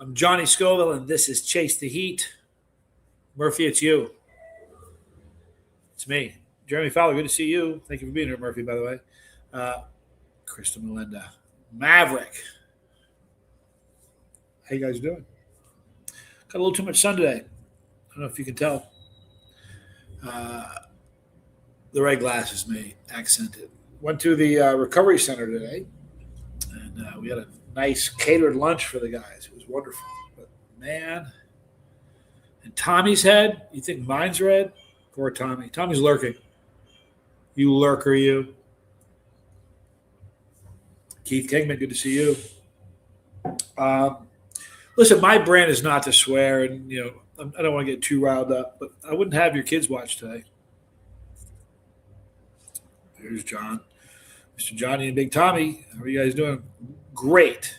I'm Johnny Scoville, and this is Chase the Heat. Murphy, it's you. It's me. Jeremy Fowler, good to see you. Thank you for being here, Murphy, by the way. Krista Melinda. Maverick. How you guys doing? Got a little too much sun today. I don't know if you can tell. The red glasses may accent it. Went to the recovery center today, and we had a nice catered lunch for the guys. It was wonderful. But, man, and Tommy's head, you think mine's red? Poor Tommy. Tommy's lurking. You lurker, you. Keith Kingman, good to see you. Listen, my brand is not to swear, and I don't want to get too riled up, but I wouldn't have your kids watch today. Here's John, Mr. Johnny and Big Tommy. How are you guys doing? Great.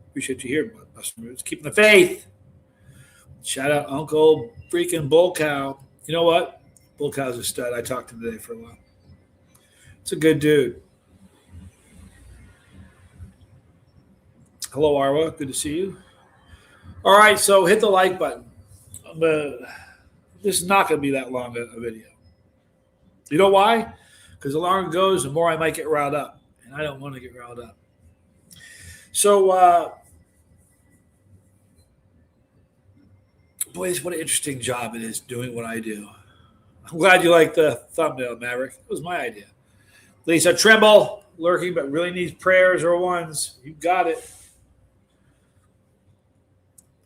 Appreciate you here, Buster Moves. Keeping the faith. Shout out Uncle freaking Bull Cow. You know what? Bull Cow's a stud. I talked to him today for a while. It's a good dude. Hello, Arwa. Good to see you. All right, so hit the like button. This is not going to be that long a video. You know why? Because the longer it goes, the more I might get riled up. And I don't want to get riled up. So, boys, what an interesting job it is doing what I do. I'm glad you like the thumbnail, Maverick. It was my idea. Lisa Trimble, lurking but really needs prayers or ones. You got it.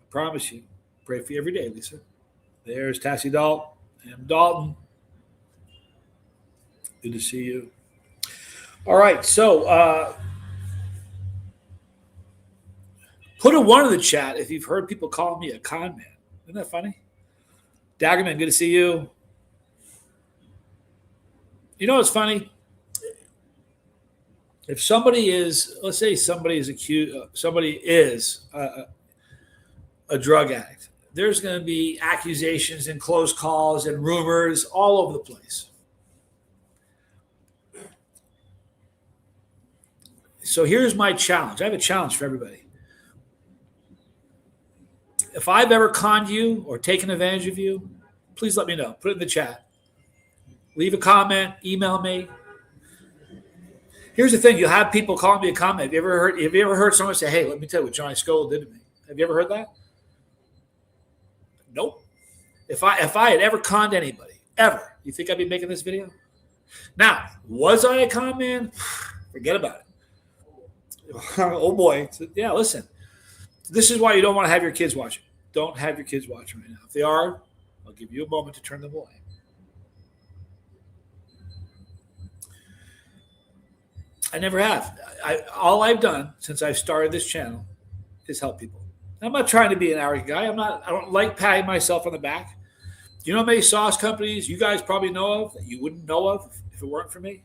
I promise you. Pray for you every day, Lisa. There's Tassie Dalton. And Dalton. Good to see you. All right, so put a 1 in the chat if you've heard people call me a con man. Isn't that funny? Daggerman, good to see you. You know what's funny? If somebody is, let's say somebody is accused, somebody is a drug addict, there's going to be accusations and close calls and rumors all over the place. So here's my challenge. I have a challenge for everybody. If I've ever conned you or taken advantage of you, please let me know. Put it in the chat. Leave a comment. Email me. Here's the thing. You'll have people calling me a comment. Have you ever heard someone say, hey, let me tell you what Johnny Scoville did to me? Have you ever heard that? Nope. If I had ever conned anybody, ever, you think I'd be making this video? Now, was I a con man? Forget about it. Oh, boy. Yeah, listen. This is why you don't want to have your kids watching. Don't have your kids watching right now. If they are, I'll give you a moment to turn them away. I never have. All I've done since I've started this channel is help people. I'm not trying to be an arrogant guy. I don't like patting myself on the back. Do you know how many sauce companies you guys probably know of that you wouldn't know of if it weren't for me?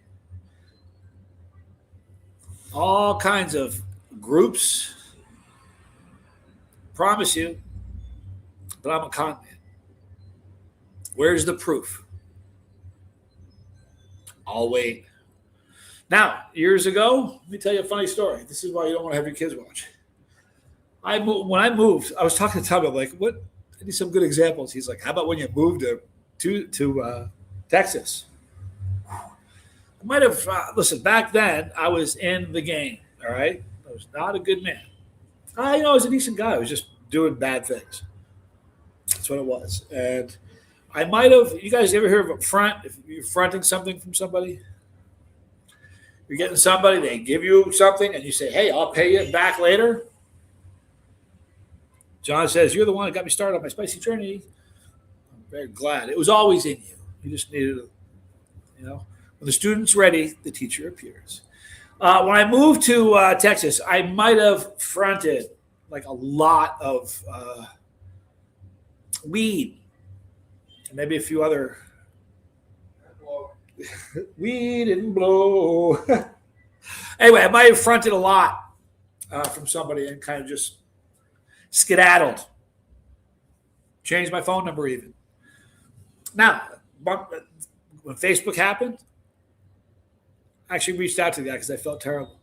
All kinds of groups. Promise you. But I'm a con man. Where's the proof? I'll wait. Now, years ago, let me tell you a funny story. This is why you don't want to have your kids watch. When I moved, I was talking to Tom. I'm like, what? I need some good examples. He's like, how about when you moved to Texas? I might have, listen, back then, I was in the game, all right? I was not a good man. I was a decent guy. I was just doing bad things. That's what it was. And I might have, you guys ever hear of a front? If you're fronting something from somebody? You're getting somebody, they give you something, and you say, hey, I'll pay you back later. John says, you're the one that got me started on my spicy journey. I'm very glad. It was always in you. You just needed to, when the student's ready, the teacher appears. When I moved to Texas, I might have fronted like a lot of weed and maybe a few other weed and blow. Anyway, I might have fronted a lot from somebody and kind of just skedaddled. Changed my phone number even. Now, when Facebook happened, I actually reached out to the guy because I felt terrible.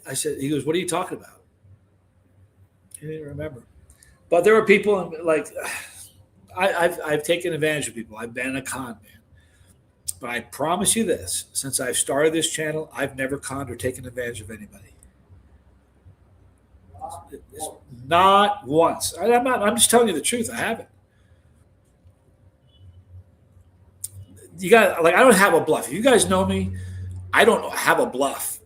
I said, he goes, what are you talking about? He didn't remember. But there were people like I've taken advantage of people. I've been a con man. But I promise you this: since I've started this channel, I've never conned or taken advantage of anybody. Not once. I'm not. I'm just telling you the truth. I haven't. You got like I don't have a bluff. If you guys know me, I don't have a bluff.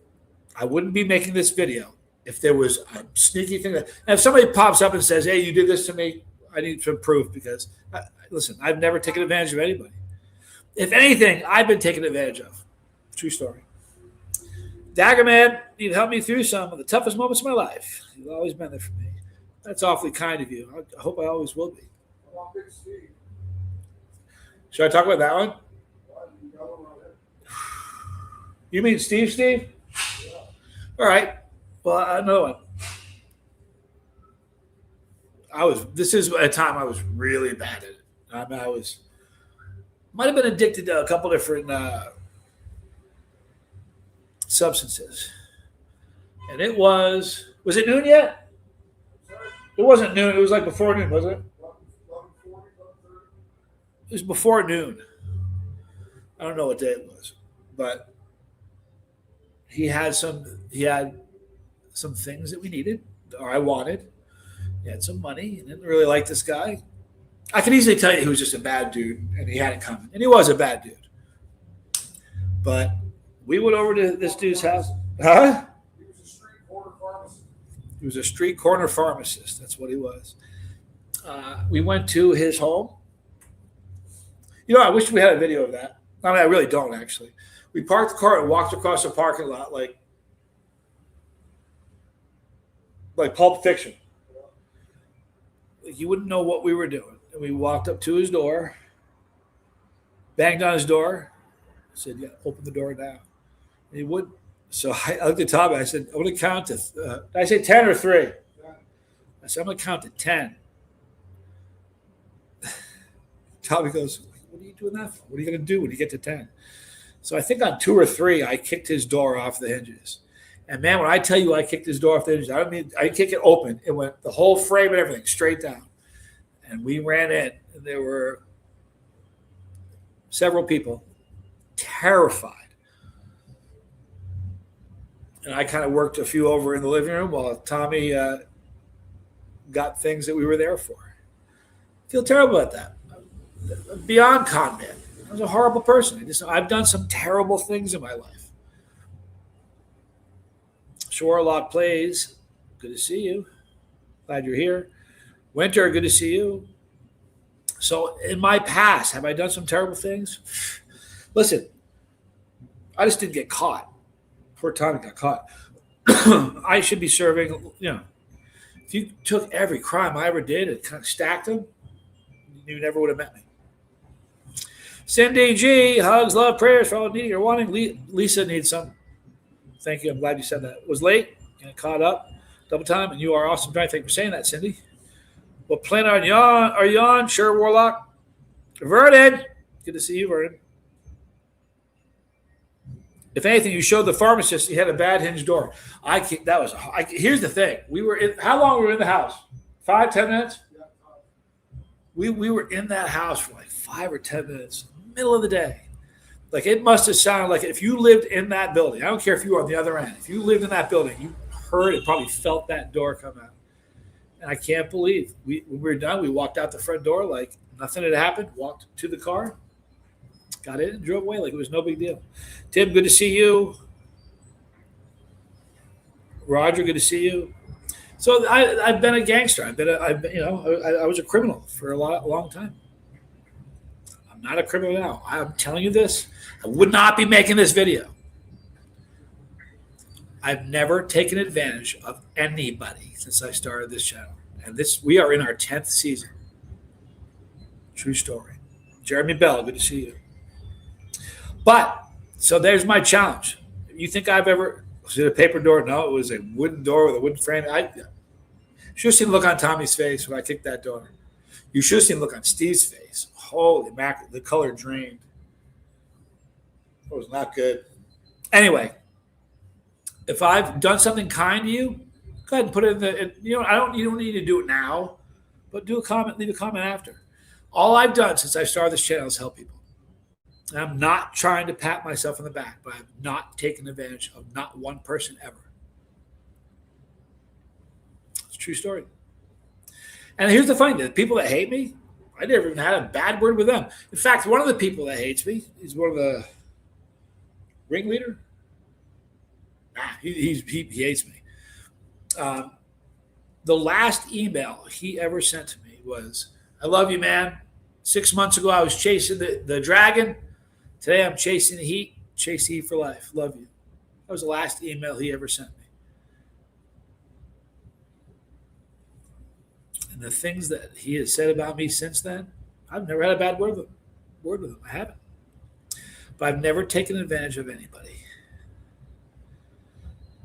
I wouldn't be making this video if there was a sneaky thing. And if somebody pops up and says, "Hey, you did this to me," I need some proof because listen, I've never taken advantage of anybody. If anything, I've been taken advantage of. True story. Daggerman, you've helped me through some of the toughest moments of my life. You've always been there for me. That's awfully kind of you. I hope I always will be. Should I talk about that one? You mean Steve? Yeah. All right. Well, another one. This is a time I was really bad at it. I might have been addicted to a couple different substances. And it was it noon yet? It wasn't noon. It was like before noon, wasn't it? It was before noon. I don't know what day it was, but he had some things that we needed or I wanted. He had some money. He didn't really like this guy. I can easily tell you he was just a bad dude and he had it coming. And he was a bad dude. But we went over to this dude's house. Huh? He was a street corner pharmacist. He was a street corner pharmacist. That's what he was. We went to his home. You know, I wish we had a video of that. I mean, I really don't, actually. We parked the car and walked across the parking lot like Pulp Fiction. You wouldn't know what we were doing. And we walked up to his door, banged on his door, said, "Yeah, open the door now." And he wouldn't. So I looked at Tommy. I said, "I'm going to count to, did I say 10 or 3? I said, "I'm going to count to 10. Tommy goes, "What are you doing that for? What are you going to do when you get to 10? So I think on 2 or 3, I kicked his door off the hinges. And man, when I tell you I kicked his door off the hinges, I don't mean I kick it open. It went the whole frame and everything straight down. And we ran in, and there were several people terrified. And I kind of worked a few over in the living room while Tommy got things that we were there for. I feel terrible about that. Beyond con man. I was a horrible person. I've done some terrible things in my life. Shorelock plays. Good to see you. Glad you're here. Winter, good to see you. So in my past, have I done some terrible things? Listen, I just didn't get caught. Poor Tommy got caught. I should be serving, if you took every crime I ever did and kind of stacked them, you never would have met me. Cindy G, hugs, love, prayers for all needing or wanting. Lisa needs some. Thank you. I'm glad you said that. Was late and caught up double time, and you are awesome. Thank you for saying that, Cindy. What planet are you on? Sure, Warlock. Vernon, good to see you, Vernon. If anything, you showed the pharmacist he had a bad hinge door. Here's the thing. How long were we in the house? 5, 10 minutes? We were in that house for like 5 or 10 minutes, middle of the day. Like it must have sounded like if you lived in that building, I don't care if you were on the other end, if you lived in that building, you heard it, probably felt that door come out. And I can't believe when we were done, we walked out the front door like nothing had happened, walked to the car, got in and drove away like it was no big deal. Tim, good to see you. Roger, good to see you. So I've been a gangster. I was a criminal for a long time. I'm not a criminal now. I'm telling you this. I would not be making this video. I've never taken advantage of anybody since I started this channel. And we are in our 10th season. True story. Jeremy Bell, good to see you. But, so there's my challenge. You think was it a paper door? No, it was a wooden door with a wooden frame. You should have seen the look on Tommy's face when I kicked that door. You should have seen the look on Steve's face. Holy mackerel, the color drained. It was not good. Anyway, if I've done something kind to you, Go ahead and put it in the. You don't need to do it now, but do a comment. Leave a comment after. All I've done since I started this channel is help people. And I'm not trying to pat myself on the back, but I've not taken advantage of not one person ever. It's a true story. And here's the funny thing: the people that hate me, I never even had a bad word with them. In fact, one of the people that hates me is one of the ringleader. He hates me. The last email he ever sent to me was, "I love you, man. 6 months ago, I was chasing the dragon. Today, I'm chasing the heat. Chase the heat for life. Love you." That was the last email he ever sent me. And the things that he has said about me since then, I've never had a bad word with him. I haven't. But I've never taken advantage of anybody.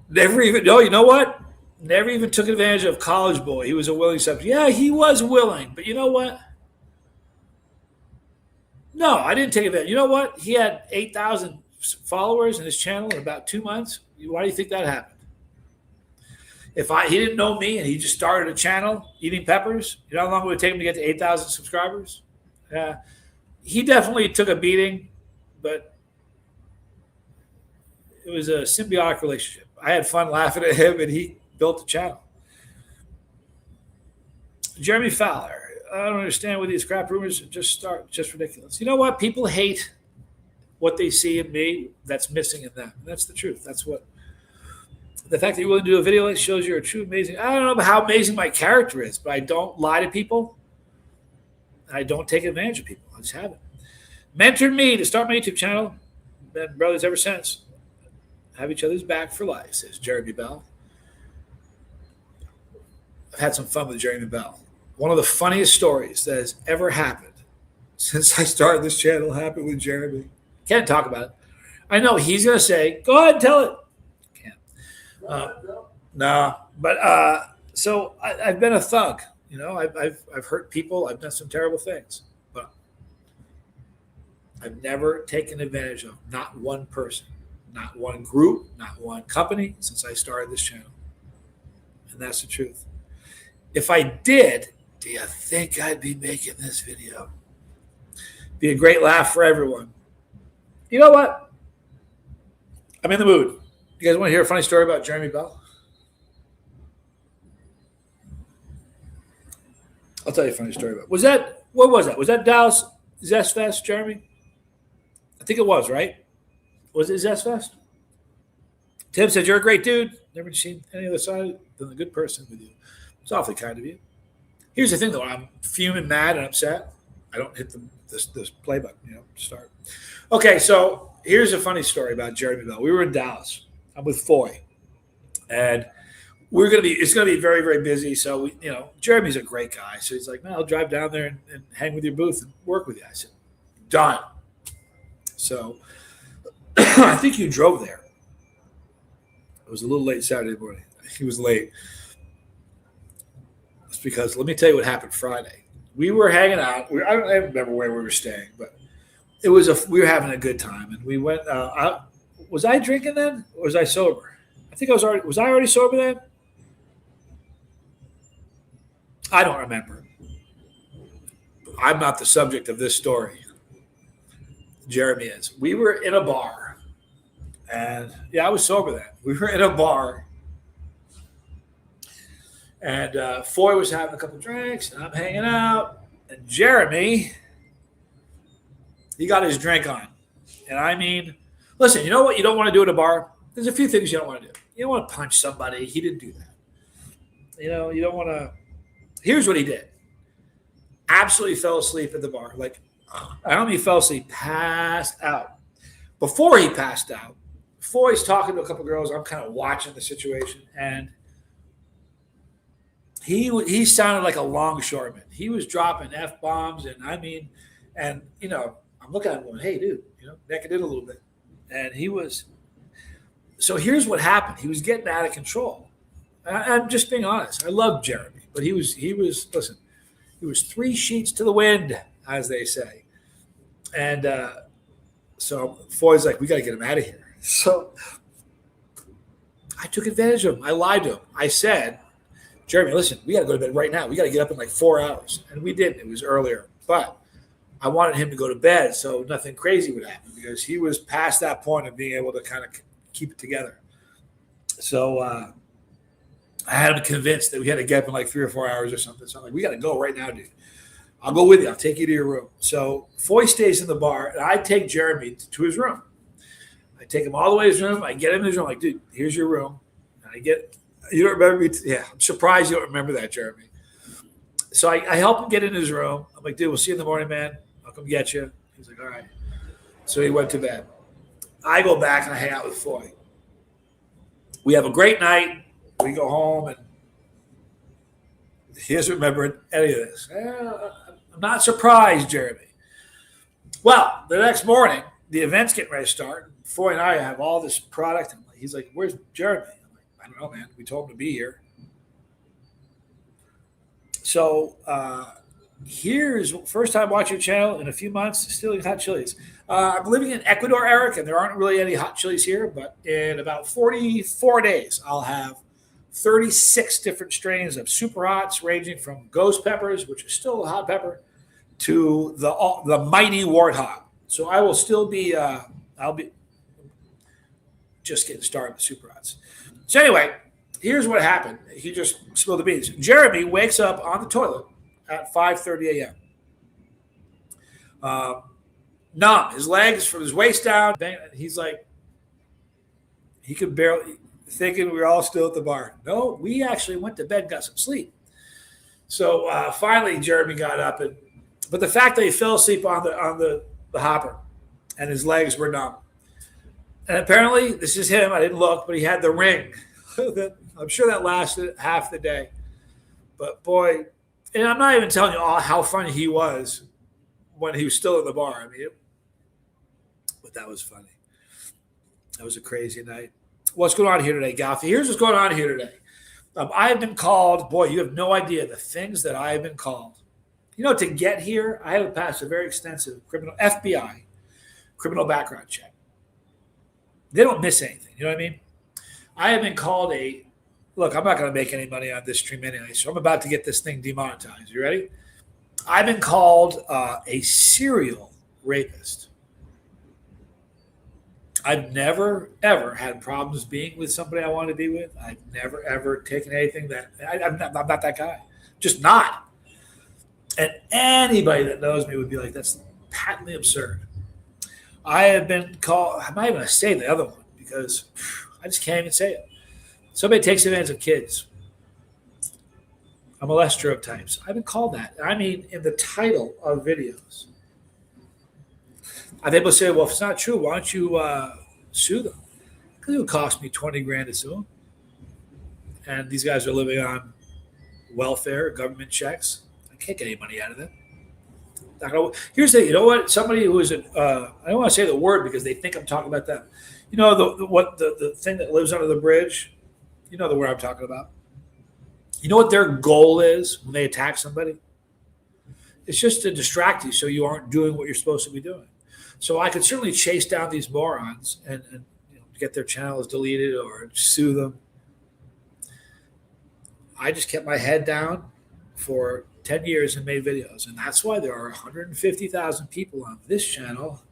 Never even, no, you know what? Never even took advantage of College Boy. He was a willing subject. Yeah, he was willing. But you know what? No, I didn't take advantage. You know what? He had 8,000 followers in his channel in about 2 months. Why do you think that happened? He didn't know me and he just started a channel eating peppers, you know how long it would take him to get to 8,000 subscribers? He definitely took a beating, but it was a symbiotic relationship. I had fun laughing at him and he built the channel. Jeremy Fowler. I don't understand what these crap rumors just ridiculous. You know what? People hate what they see in me that's missing in them. And that's the truth. That's what the fact that you're willing to do a video that shows you're a true amazing. I don't know about how amazing my character is, but I don't lie to people. I don't take advantage of people. I just haven't. Mentored me to start my YouTube channel. Been brothers ever since. Have each other's back for life, says Jeremy Bell. I've had some fun with Jeremy Bell. One of the funniest stories that has ever happened since I started this channel happened with Jeremy. Can't talk about it. I know he's going to say, go ahead and tell it. Can't. No. But so I've been a thug. You know, I've hurt people. I've done some terrible things. But I've never taken advantage of not one person, not one group, not one company since I started this channel. And that's the truth. If I did, do you think I'd be making this video? Be a great laugh for everyone. You know what? I'm in the mood. You guys want to hear a funny story about Jeremy Bell? I'll tell you a funny story about it. What was that? Was that Dallas Zest Fest, Jeremy? I think it was, right? Was it Zest Fest? Tim said, you're a great dude. Never seen any other side than a good person with you. It's awfully kind of you. Here's the thing, though. I'm fuming, mad, and upset. I don't hit this play button, to start. Okay, so here's a funny story about Jeremy Bell. We were in Dallas. I'm with Foy, and it's gonna be very, very busy. So Jeremy's a great guy. So he's like, "Man, I'll drive down there and hang with your booth and work with you." I said, "Done." So I think you drove there. It was a little late Saturday morning. He was late. It's because let me tell you what happened Friday. We were hanging out. I don't remember where we were staying, but we were having a good time, and we went. Was I drinking then, or was I sober? I think I was already. Was I already sober then? I don't remember. I'm not the subject of this story. Jeremy is. We were in a bar, and I was sober then. We were in a bar, and Foy was having a couple drinks, and I'm hanging out, and Jeremy, he got his drink on, and I mean, listen, you know what you don't want to do at a bar? There's a few things you don't want to do. You don't want to punch somebody. He didn't do that. You don't want to. Here's what he did. Absolutely fell asleep at the bar. Like, I don't mean he fell asleep, passed out. Before he passed out, Foy's talking to a couple girls. I'm kind of watching the situation, and he sounded like a longshoreman. He was dropping F-bombs, and I'm looking at him going, hey, dude, neck it in a little bit. And he was – so here's what happened. He was getting out of control. I'm just being honest. I love Jeremy, but he was listen, he was 3 sheets to the wind, as they say. And so Foy's like, we got to get him out of here. So I took advantage of him. I lied to him. I said, Jeremy, listen, we got to go to bed right now. We got to get up in like 4 hours. And we didn't. It was earlier. But I wanted him to go to bed so nothing crazy would happen because he was past that point of being able to kind of keep it together. So I had him convinced that we had to get up in like 3 or 4 hours or something. So I'm like, we got to go right now, dude. I'll go with you. I'll take you to your room. So Foy stays in the bar, and I take Jeremy to his room. I take him all the way to his room. I get him in his room. I'm like, dude, here's your room. And you don't remember me? Yeah, I'm surprised you don't remember that, Jeremy. So I help him get in his room. I'm like, dude, we'll see you in the morning, man. I'll come get you. He's like, all right. So he went to bed. I go back and I hang out with Foy. We have a great night. We go home, and he doesn't remember any of this. I'm not surprised, Jeremy. Well, the next morning, the event's getting ready to start. Foy and I have all this product. And he's like, where's Jeremy? I'm like, I don't know, man. We told him to be here. So here's first time watching your channel in a few months, stealing hot chilies. I'm living in Ecuador, Eric, and there aren't really any hot chilies here. But in about 44 days, I'll have 36 different strains of super hots, ranging from ghost peppers, which is still a hot pepper, to the mighty warthog. So I will still be, I'll be just getting started with super hots. So anyway, here's what happened. He just spilled the beans. Jeremy wakes up on the toilet at 5:30 a.m. Numb, his legs from his waist down. He's like, he could barely, thinking we were all still at the bar. No, we actually went to bed, got some sleep. So finally, Jeremy got up, but the fact that he fell asleep on the hopper and his legs were numb. And apparently, this is him. I didn't look, but he had the ring. I'm sure that lasted half the day. But boy, and I'm not even telling you all how funny he was when he was still in the bar. I mean, but that was funny. That was a crazy night. What's going on here today, Goffy? Here's what's going on here today. I have been called, boy, you have no idea the things that I have been called. You know, to get here, I had to pass a very extensive FBI criminal background check. They don't miss anything. You know what I mean? I have been called look, I'm not going to make any money on this stream anyway, so I'm about to get this thing demonetized. You ready? I've been called a serial rapist. I've never, ever had problems being with somebody I want to be with. I've never, ever taken anything I'm not that guy. Just not. And anybody that knows me would be like, that's patently absurd. I have been called, I'm not even going to say the other one because I just can't even say it. Somebody takes advantage of kids. A molester of types. I've been called that. I mean, in the title of videos. I've able to say, well, if it's not true, why don't you sue them? Because it would cost me $20,000 to sue them. And these guys are living on welfare, government checks. I can't get any money out of them. Here's the, you know what? Somebody who is, I don't want to say the word because they think I'm talking about them. You know, the thing that lives under the bridge? You know the word I'm talking about. You know what their goal is when they attack somebody? It's just to distract you so you aren't doing what you're supposed to be doing. So I could certainly chase down these morons and get their channels deleted or sue them. I just kept my head down for 10 years and made videos. And that's why there are 150,000 people on this channel.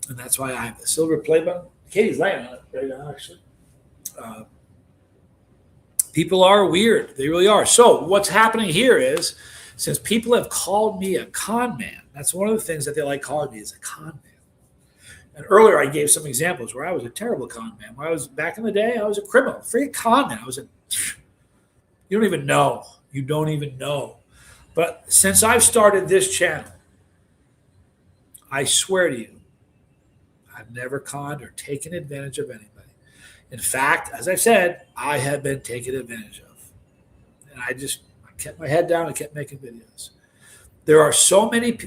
And that's why I have the silver play button. Katie's laying on it right now, actually. People are weird. They really are. So what's happening here is, since people have called me a con man, that's one of the things that they like calling me is a con man. And earlier I gave some examples where I was a terrible con man. When I was back in the day, I was a criminal. Freaking con man. You don't even know. You don't even know. But since I've started this channel, I swear to you, I've never conned or taken advantage of anybody. In fact, as I said, I have been taken advantage of. And I kept my head down and kept making videos. There are so many,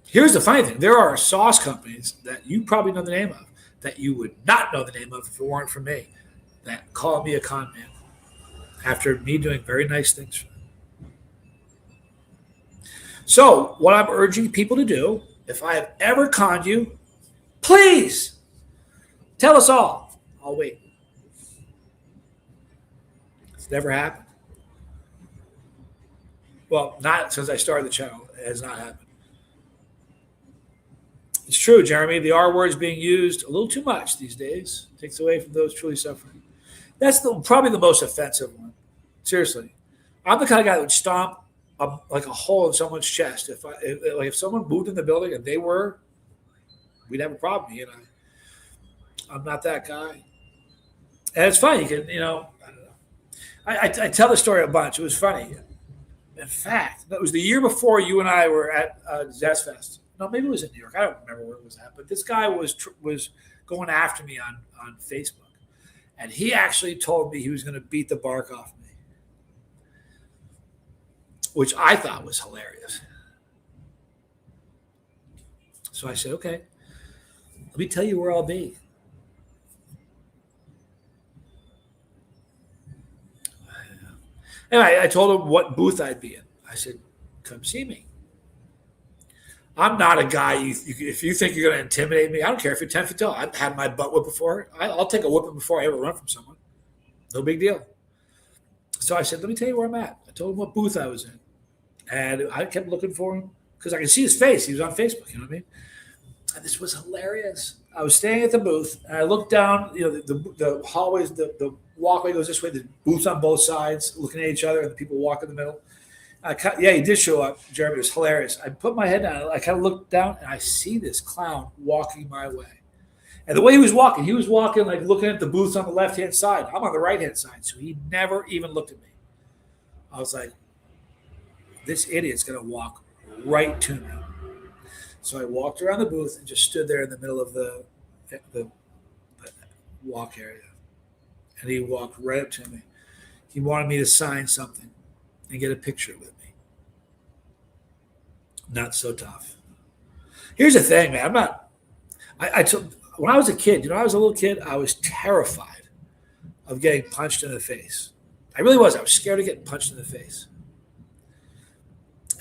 here's the funny thing. There are sauce companies that you probably know the name of that you would not know the name of if it weren't for me that call me a con man after me doing very nice things for them. So what I'm urging people to do, if I have ever conned you, please Tell us all. I'll wait. It's never happened. Well, not since I started the channel. It has not happened. It's true, Jeremy. The R word is being used a little too much these days. It takes away from those truly suffering. That's probably the most offensive one. Seriously. I'm the kind of guy that would stomp like a hole in someone's chest. If someone moved in the building and they were, we'd have a problem. I'm not that guy. And it's funny. I don't know. I tell the story a bunch. It was funny. In fact, that was the year before you and I were at Zest Fest. No, maybe it was in New York. I don't remember where it was at. But this guy was going after me on Facebook. And he actually told me he was going to beat the bark off me, which I thought was hilarious. So I said, okay, let me tell you where I'll be. Anyway, I told him what booth I'd be in. I said, come see me. I'm not a guy, if you think you're going to intimidate me, I don't care if you're 10 feet tall. I've had my butt whipped before. I'll take a whipping before I ever run from someone. No big deal. So I said, let me tell you where I'm at. I told him what booth I was in. And I kept looking for him because I could see his face. He was on Facebook, you know what I mean? And this was hilarious. I was staying at the booth, and I looked down, the hallways, the walkway goes this way, the booths on both sides, looking at each other, and the people walk in the middle. He did show up, Jeremy. It was hilarious. I put my head down. I kind of looked down, and I see this clown walking my way. And the way he was walking like looking at the booths on the left-hand side. I'm on the right-hand side, so he never even looked at me. I was like, this idiot's going to walk right to me. So I walked around the booth and just stood there in the middle of the walk area. And he walked right up to me. He wanted me to sign something and get a picture with me. Not so tough. Here's the thing, man. When I was a kid, I was a little kid, I was terrified of getting punched in the face. I really was. I was scared of getting punched in the face.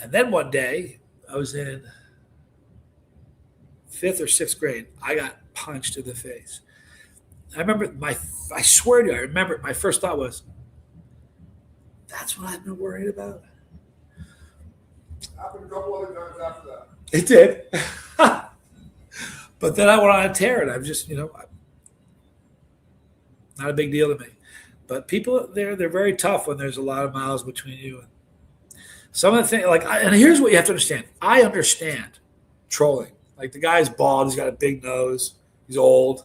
And then one day, I was in 5th or 6th grade. I got punched in the face. I remember I swear to you, I remember my first thought was, that's what I've been worried about. Happened a couple other times after that. It did. But then I went on a tear, and I'm just, not a big deal to me. But people, they're very tough when there's a lot of miles between you. And some of the things, and here's what you have to understand. I understand trolling. Like the guy's bald, he's got a big nose, he's old.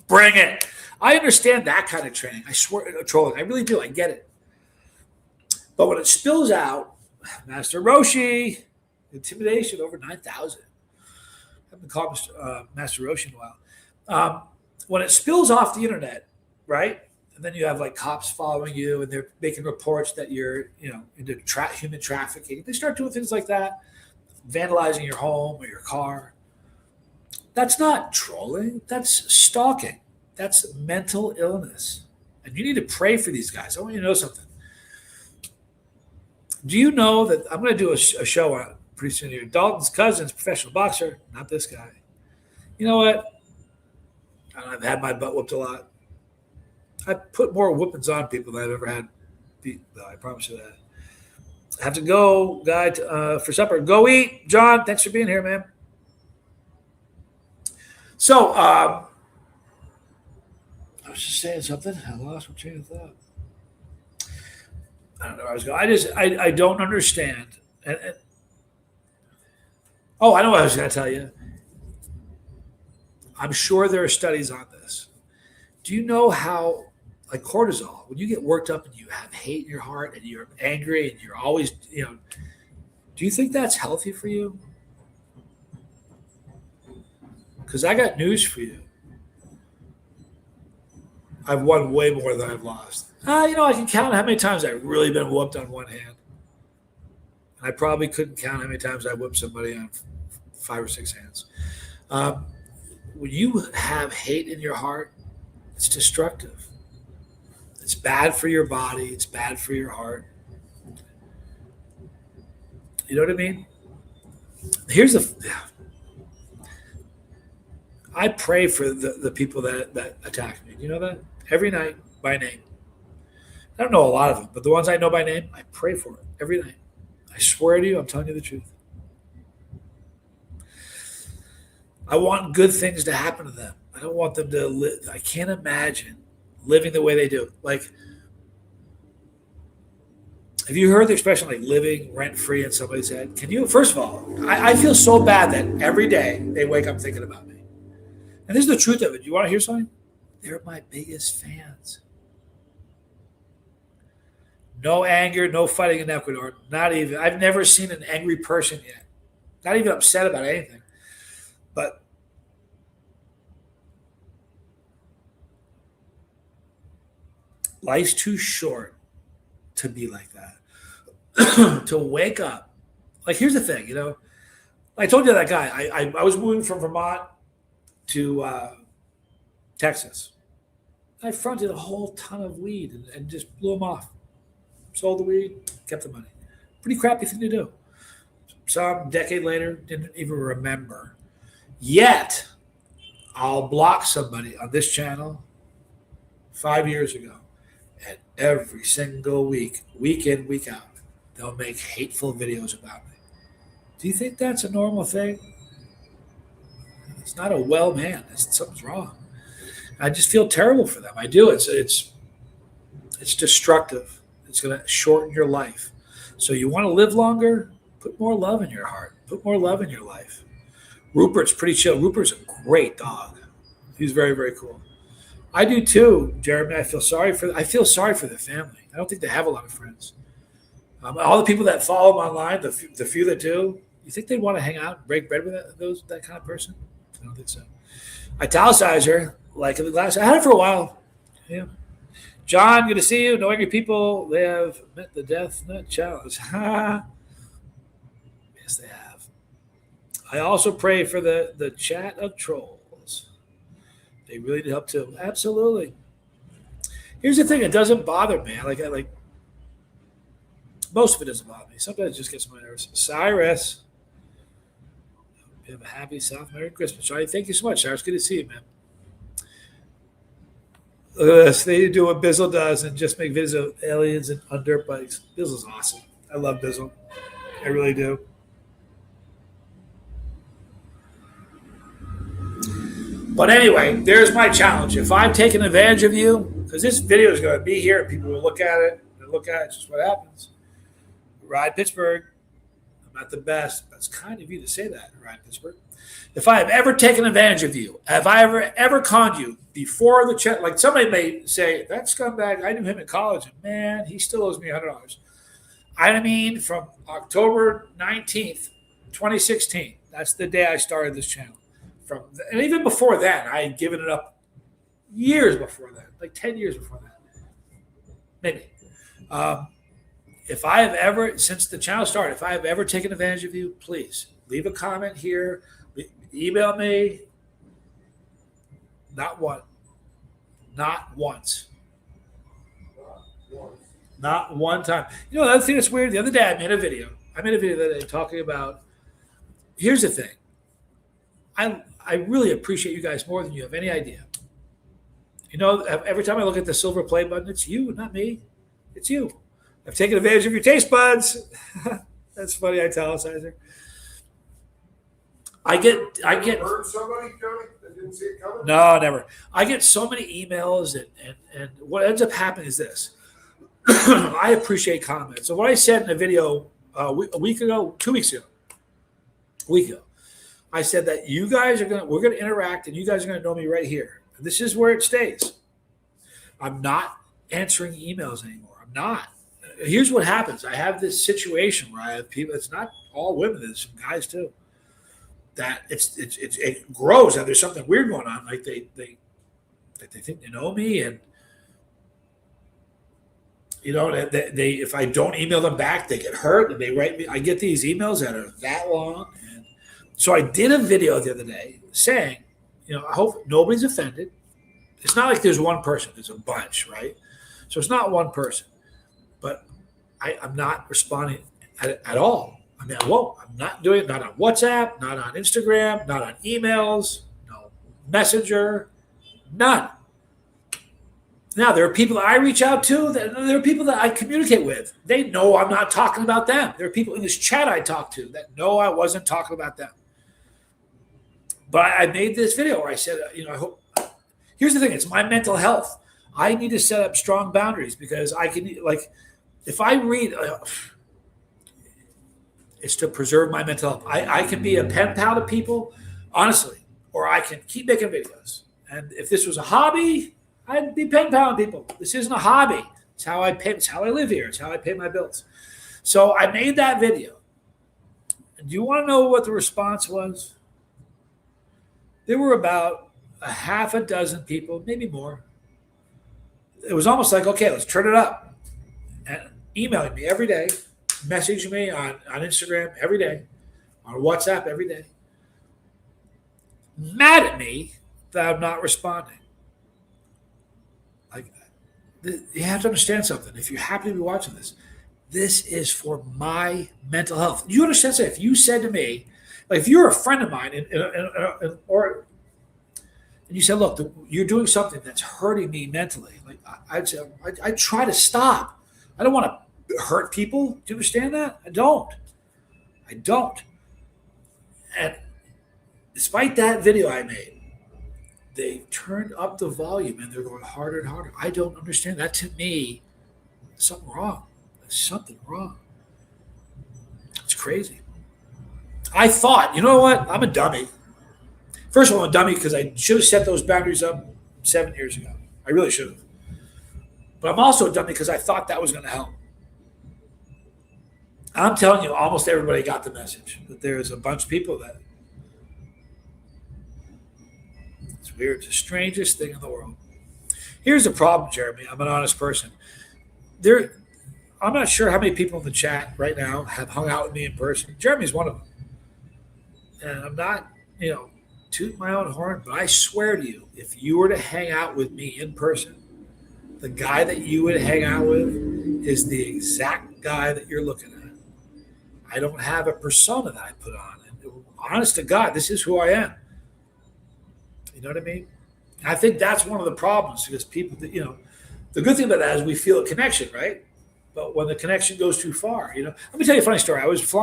Bring it. I understand that kind of training. I swear, trolling. I really do. I get it. But when it spills out, Master Roshi, intimidation over 9,000. I haven't called Master Roshi in a while. When it spills off the internet, right? And then you have like cops following you, and they're making reports that you're, into human trafficking. They start doing things like that, vandalizing your home or your car. That's not trolling. That's stalking. That's mental illness. And you need to pray for these guys. I want you to know something. Do you know that I'm going to do a show on it pretty soon here? Dalton's cousin's professional boxer, not this guy. You know what? I've had my butt whooped a lot. I put more whoopings on people than I've ever had beat, though. I promise you that. I have to go, guy, for supper. Go eat. John, thanks for being here, man. So, I was just saying something. I lost my train of thought. I don't know where I was going. I don't understand. I know what I was going to tell you. I'm sure there are studies on this. Do you know how, like cortisol, when you get worked up and you have hate in your heart and you're angry and you're always, do you think that's healthy for you? Because I got news for you. I've won way more than I've lost. I can count how many times I've really been whooped on one hand. I probably couldn't count how many times I whipped somebody on 5 or 6 hands. When you have hate in your heart, it's destructive. It's bad for your body. It's bad for your heart. You know what I mean? I pray for the people that attack me. You know that? Every night by name. I don't know a lot of them, but the ones I know by name, I pray for it every night. I swear to you, I'm telling you the truth. I want good things to happen to them. I don't want them to live. I can't imagine living the way they do. Like, have you heard the expression like living rent free in somebody's head? Can you, first of all, I feel so bad that every day they wake up thinking about me. And this is the truth of it. You want to hear something? They're my biggest fans. No anger, no fighting in Ecuador. Not even. I've never seen an angry person yet. Not even upset about anything. But life's too short to be like that. To wake up. Like, here's the thing, I told you that guy. I was moving from Vermont to Texas. I fronted a whole ton of weed and just blew them off. Sold the weed, kept the money. Pretty crappy thing to do. Some decade later, didn't even remember. Yet, I'll block somebody on this channel 5 years ago. And every single week in, week out, they'll make hateful videos about me. Do you think that's a normal thing? It's not a well man. Something's wrong. I just feel terrible for them. I do. It's destructive. It's going to shorten your life. So you want to live longer? Put more love in your heart. Put more love in your life. Rupert's pretty chill. Rupert's a great dog. He's very, very cool. I do too, Jeremy. I feel sorry for the family. I don't think they have a lot of friends. All the people that follow them online, the few that do, you think they'd want to hang out and break bread with that kind of person? I don't think so. Italicizer, like in the glass. I had it for a while. Yeah. John, good to see you. No angry people. They have met the death nut challenge. Yes, they have. I also pray for the chat of trolls. They really need help too. Absolutely. Here's the thing. It doesn't bother me. Like most of it doesn't bother me. Sometimes it just gets my nerves. Cyrus. You have a happy South Merry Christmas. All right, thank you so much, Cyrus. Good to see you, man. Look at this. They do what Bizzle does and just make videos of aliens and on dirt bikes. Bizzle's awesome. I love Bizzle. I really do. But anyway, there's my challenge. If I'm taking advantage of you, because this video is going to be here, people will look at it. It's just what happens. Ride Pittsburgh. I'm not the best. That's kind of you to say that, Ride Pittsburgh. If I have ever taken advantage of you, have I ever conned you before the chat? Like somebody may say, that scumbag, I knew him in college, and man, he still owes me $100. I mean, from October 19th, 2016, that's the day I started this channel. And even before that, I had given it up years before that, like 10 years before that, maybe. If I have ever, since the channel started, if I have ever taken advantage of you, please leave a comment here. Email me. Not one. Not once. Not one time. You know, the other thing that's weird, the other day I made a video the other day talking about, here's the thing. I really appreciate you guys more than you have any idea. You know, every time I look at the silver play button, it's you, not me. It's you. I've taken advantage of your taste buds. That's funny, italicizer. I get. Heard somebody coming that didn't see it coming? No, never. I get so many emails, and what ends up happening is this. I appreciate comments. So what I said in a video a week ago, 2 weeks ago, I said that we're gonna interact, and you guys are gonna know me right here. And this is where it stays. I'm not answering emails anymore. I'm not. Here's what happens. I have this situation where I have people. It's not all women. There's some guys too. That it grows, and there's something weird going on. Like they think they know me, and you know they if I don't email them back, they get hurt, and they write me. I get these emails that are that long, and so I did a video the other day saying, I hope nobody's offended. It's not like there's one person. There's a bunch, right? So it's not one person, but I'm not responding at all. I mean, I won't. I'm not doing it. Not on WhatsApp, not on Instagram, not on emails. No, Messenger, none. Now, there are people that I reach out to, there are people that I communicate with. They know I'm not talking about them. There are people in this chat I talk to that know I wasn't talking about them. But I made this video where I said, I hope. Here's the thing. It's my mental health. I need to set up strong boundaries because I can, if I read, it's to preserve my mental health. I can be a pen pal to people, honestly, or I can keep making videos. And if this was a hobby, I'd be pen paling people. This isn't a hobby. It's how I pay. It's how I live here. It's how I pay my bills. So I made that video. And do you want to know what the response was? There were about a half a dozen people, maybe more. It was almost like, okay, let's turn it up. And emailing me every day, messaging me on Instagram every day, on WhatsApp every day. Mad at me that I'm not responding. You have to understand something. If you happen to be watching this, this is for my mental health. You understand? If you said to me, if you're a friend of mine, and you said, "Look, you're doing something that's hurting me mentally," I'd say, I try to stop. I don't want to hurt people. Do you understand that? I don't. And despite that video I made, they turned up the volume and they're going harder and harder. I don't understand that. To me, there's something wrong. It's crazy. I thought, you know what? I'm a dummy. First of all, I'm a dummy because I should have set those boundaries up 7 years ago. I really should have. But I'm also a dummy because I thought that was going to help. I'm telling you, almost everybody got the message. But there's a bunch of people that weird. It's the strangest thing in the world. Here's the problem, Jeremy. I'm an honest person. I'm not sure how many people in the chat right now have hung out with me in person. Jeremy's one of them. And I'm not, toot my own horn, but I swear to you, if you were to hang out with me in person, the guy that you would hang out with is the exact guy that you're looking at. I don't have a persona that I put on. And honest to God, this is who I am. You know what I mean? I think that's one of the problems because people, the good thing about that is we feel a connection, right? But when the connection goes too far, let me tell you a funny story. This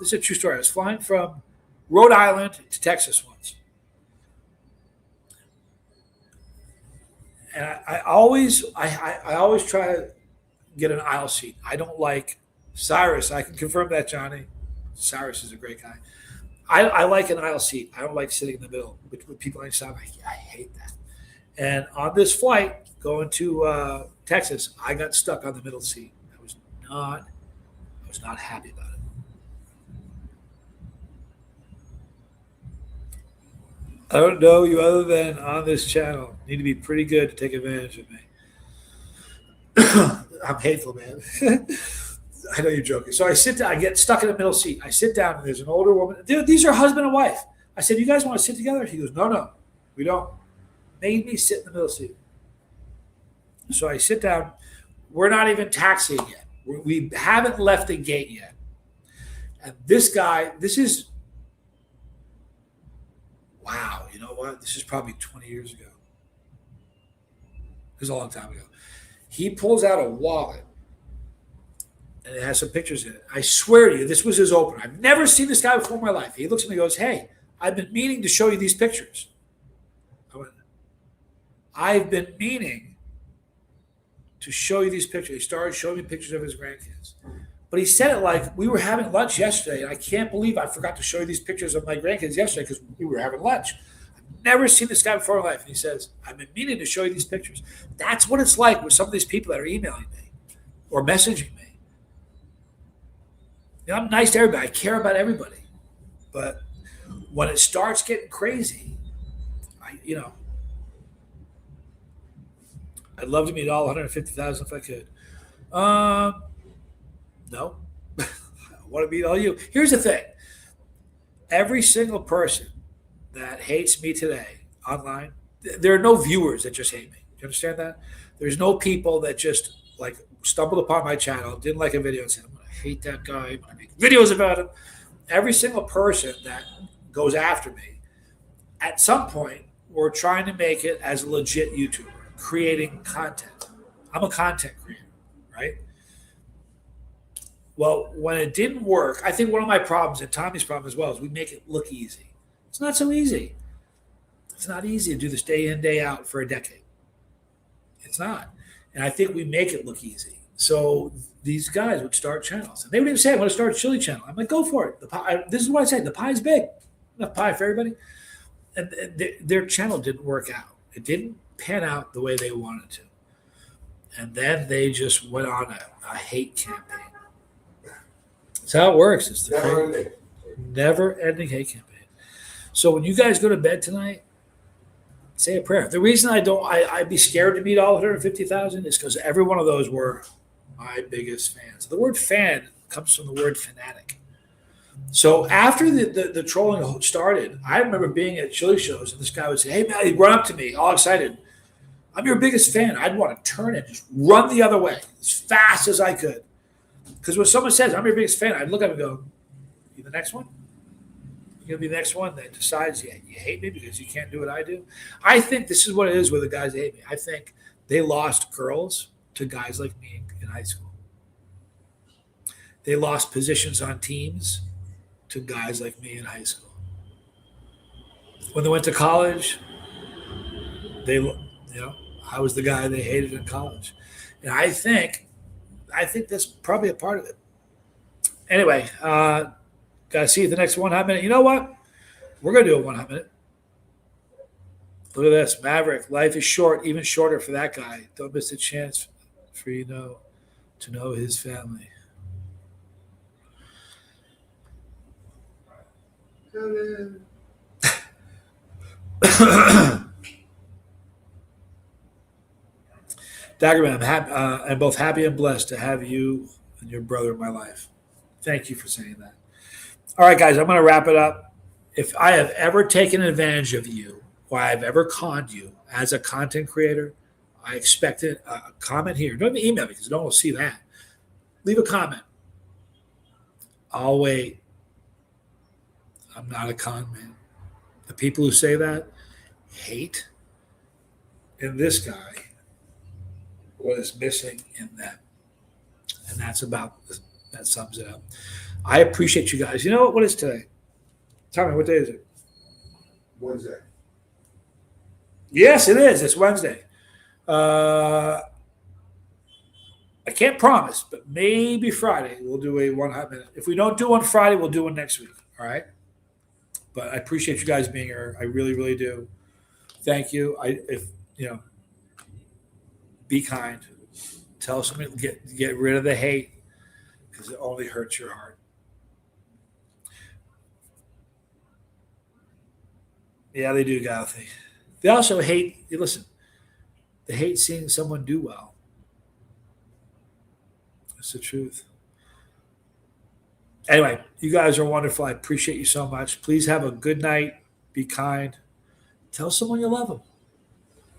is a true story. I was flying from Rhode Island to Texas once. And I always try to get an aisle seat. I don't like Cyrus. I can confirm that, Johnny. Cyrus is a great guy. I like an aisle seat. I don't like sitting in the middle with people on each side. I hate that. And on this flight going to Texas, I got stuck on the middle seat. I was not happy about it. I don't know you other than on this channel. You need to be pretty good to take advantage of me. I'm hateful, man. I know you're joking. So I sit down. I get stuck in the middle seat. I sit down, and there's an older woman. These are husband and wife. I said, "You guys want to sit together?" He goes, No, we don't. Made me sit in the middle seat. So I sit down. We're not even taxiing yet. We haven't left the gate yet. And this guy, wow, you know what? This is probably 20 years ago. It was a long time ago. He pulls out a wallet. And it has some pictures in it. I swear to you, this was his opener. I've never seen this guy before in my life. He looks at me and goes, "Hey, I've been meaning to show you these pictures." I went, "I've been meaning to show you these pictures." He started showing me pictures of his grandkids. But he said it like we were having lunch yesterday, and I can't believe I forgot to show you these pictures of my grandkids yesterday because we were having lunch. I've never seen this guy before in my life. And he says, "I've been meaning to show you these pictures." That's what it's like with some of these people that are emailing me or messaging me. I'm nice to everybody. I care about everybody. But when it starts getting crazy, I'd love to meet all 150,000 if I could. No. I want to meet all you. Here's the thing. Every single person that hates me today online, there are no viewers that just hate me. Do you understand that? There's no people that just stumbled upon my channel, didn't like a video and said, "I'm going to hate that guy. I'm going to make videos about him." Every single person that goes after me, at some point, were trying to make it as a legit YouTuber, creating content. I'm a content creator, right? Well, when it didn't work, I think one of my problems and Tommy's problem as well is we make it look easy. It's not so easy. It's not easy to do this day in, day out for a decade. It's not. And I think we make it look easy. So these guys would start channels. And they would even say, I want to start a chili channel. I'm like, go for it. The pie, this is what I say. The pie's big. Enough pie for everybody. And their channel didn't work out. It didn't pan out the way they wanted to. And then they just went on a hate campaign. That's how it works. It's the never-ending hate campaign. So when you guys go to bed tonight, say a prayer. The reason I'd be scared to meet all 150,000 is because every one of those were my biggest fans. The word fan comes from the word fanatic. So after the trolling started, I remember being at chili shows and this guy would say, hey, man, he'd run up to me all excited. I'm your biggest fan. I'd want to turn and just run the other way as fast as I could. Because when someone says, I'm your biggest fan, I'd look at him and go, you the next one? You're going to be the next one that decides you hate me because you can't do what I do? I think this is what it is with the guys that hate me. I think they lost girls to guys like me in high school. They lost positions on teams to guys like me in high school. When they went to college, I was the guy they hated in college. And I think that's probably a part of it. Anyway, gotta see you the next 1 hot minute. You know what? We're gonna do a 1 hot minute. Look at this, Maverick. Life is short, even shorter for that guy. Don't miss a chance for to know his family. Daggerman, I'm both happy and blessed to have you and your brother in my life. Thank you for saying that. All right, guys, I'm going to wrap it up. If I have ever taken advantage of you or I've ever conned you as a content creator, I expect a comment here. Don't even email me because no one will see that. Leave a comment. I'll wait. I'm not a con man. The people who say that hate in this guy what is missing in them. And that sums it up. I appreciate you guys. You know what is today? Tell me, what day is it? Wednesday. Yes, it is. It's Wednesday. I can't promise, but maybe Friday we'll do a 1 hot minute. If we don't do one Friday, we'll do one next week. All right? But I appreciate you guys being here. I really, really do. Thank you. Be kind. Tell somebody to get rid of the hate because it only hurts your heart. Yeah, they do, Gothy. They also hate, listen, they hate seeing someone do well. That's the truth. Anyway, you guys are wonderful. I appreciate you so much. Please have a good night. Be kind. Tell someone you love them.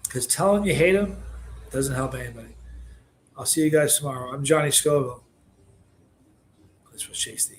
Because telling you hate them doesn't help anybody. I'll see you guys tomorrow. I'm Johnny Scoville. Let's chase the